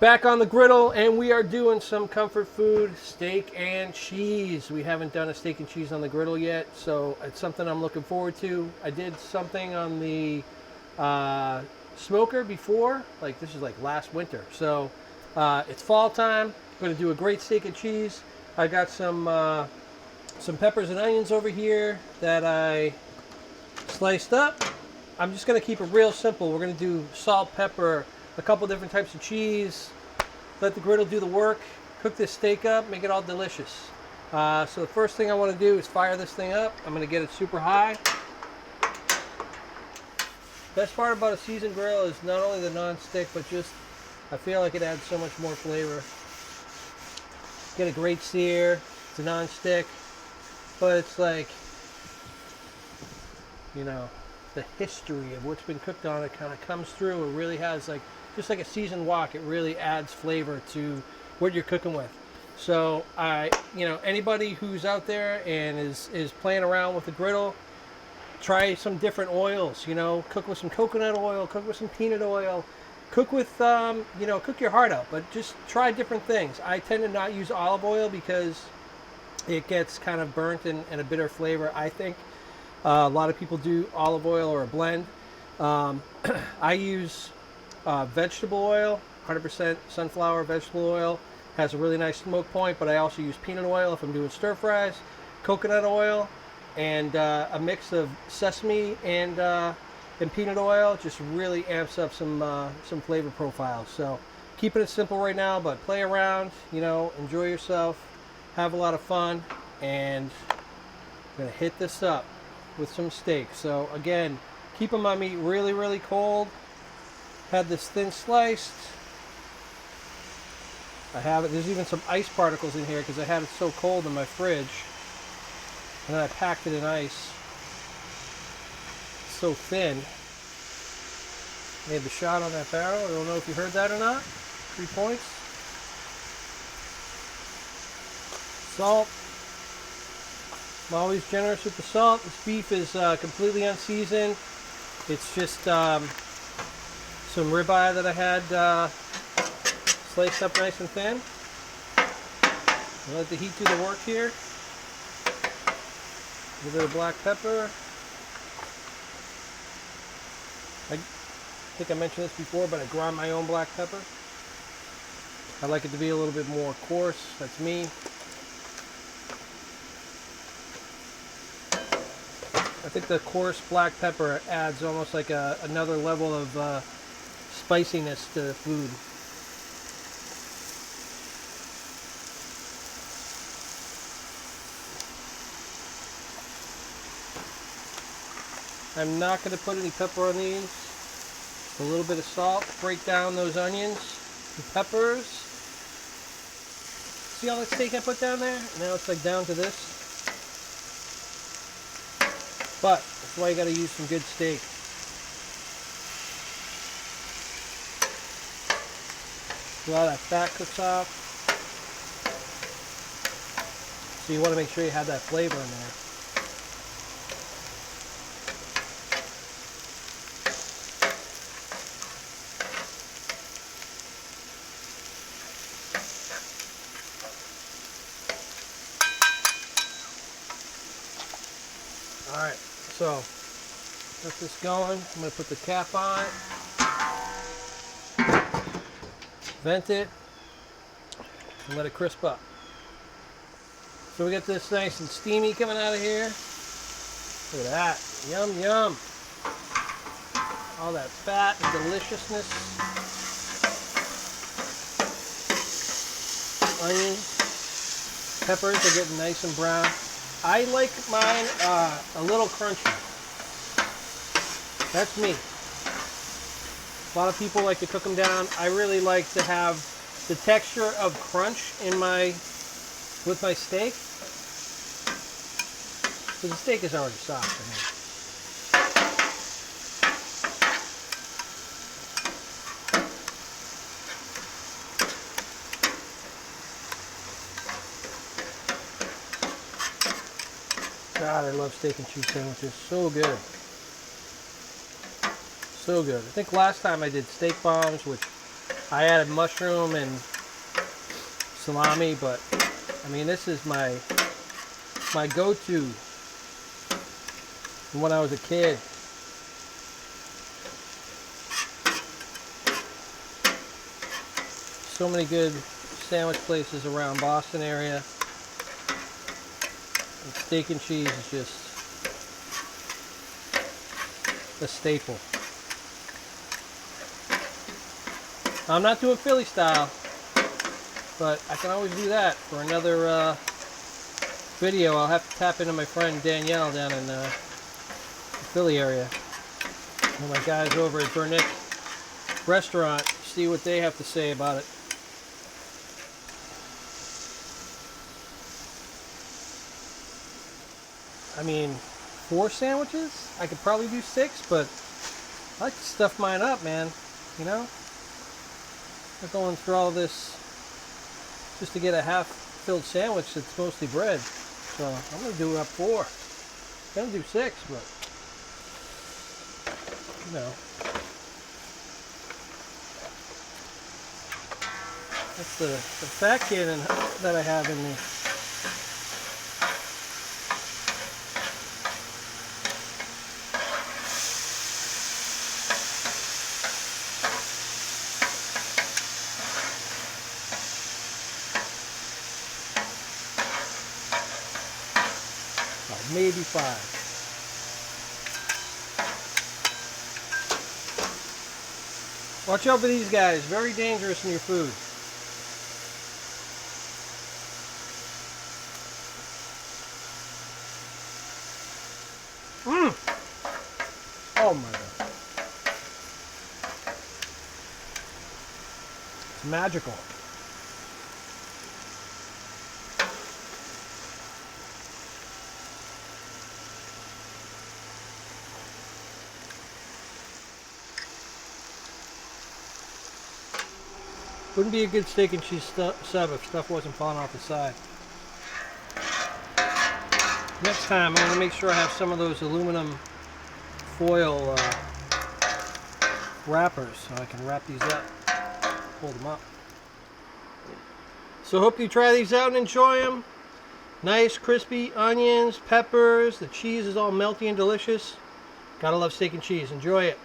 Back on the griddle, and we are doing some comfort food, steak and cheese. We haven't done a steak and cheese on the griddle yet, so it's something I'm looking forward to. I did something on the smoker before, like this is like last winter. So it's fall time. I'm going to do a great steak and cheese. I got some peppers and onions over here that I sliced up. I'm just going to keep it real simple. We're going to do salt, pepper, a couple different types of cheese. Let the griddle do the work. Cook this steak up, make it all delicious. So the first thing I want to do is fire this thing up. I'm going to get it super high. Best part about a seasoned grill is not only the non-stick, but just I feel like it adds so much more flavor. Get a great sear. It's a non-stick, but it's like, you know, the history of what's been cooked on it kind of comes through. It really has like, just like a seasoned wok, it really adds flavor to what you're cooking with. So anybody who's out there and is playing around with the griddle, try some different oils. Cook with some coconut oil, cook with some peanut oil, cook with cook your heart out, but just try different things. I tend to not use olive oil because it gets kind of burnt and a bitter flavor, I think. A lot of people do olive oil or a blend. I use vegetable oil, 100% sunflower vegetable oil. Has a really nice smoke point, but I also use peanut oil if I'm doing stir fries, coconut oil, and a mix of sesame and peanut oil just really amps up some flavor profiles. So keeping it simple right now, but play around, enjoy yourself, have a lot of fun, and I'm gonna hit this up with some steak. So again, keeping my meat really, really cold. Had this thin sliced. I have it. There's even some ice particles in here because I had it so cold in my fridge. And then I packed it in ice. It's so thin. Made the shot on that barrel. I don't know if you heard that or not. 3 points. Salt. I'm always generous with the salt. This beef is completely unseasoned. It's just some ribeye that I had sliced up nice and thin. I'll let the heat do the work here. A little bit of black pepper. I think I mentioned this before, but I grind my own black pepper. I like it to be a little bit more coarse. That's me. I think the coarse black pepper adds almost like another level of spiciness to the food. I'm not going to put any pepper on these. A little bit of salt. Break down those onions and peppers. See all that steak I put down there? Now it's like down to this. But that's why you got to use some good steak. A lot of that fat cooks off. So you want to make sure you have that flavor in there. Alright, so get this going. I'm going to put the cap on it, vent it, and let it crisp up. So we get this nice and steamy coming out of here. Look at that. Yum, yum. All that fat and deliciousness. Onions, peppers are getting nice and brown. I like mine a little crunchy. That's me. A lot of people like to cook them down. I really like to have the texture of crunch in with my steak. So the steak is already soft for me. God, I love steak and cheese sandwiches. So good. So good. I think last time I did steak bombs, which I added mushroom and salami, but I mean, this is my go-to from when I was a kid. So many good sandwich places around Boston area. And steak and cheese is just a staple. I'm not doing Philly style, but I can always do that for another video. I'll have to tap into my friend Danielle down in the Philly area. And my guys over at Burnett Restaurant, see what they have to say about it. I mean, 4 sandwiches? I could probably do 6, but I like to stuff mine up, man. You know? I'm going through all this just to get a half-filled sandwich that's mostly bread. So I'm going to do up 4. I'm going to do 6, but, you know. That's the fat cannon that I have in me. Maybe 5. Watch out for these guys. Very dangerous in your food. Oh my God. It's magical. Wouldn't be a good steak and cheese sub if stuff wasn't falling off the side. Next time, I'm going to make sure I have some of those aluminum foil wrappers so I can wrap these up, hold them up. So hope you try these out and enjoy them. Nice crispy onions, peppers, the cheese is all melty and delicious. Gotta love steak and cheese. Enjoy it.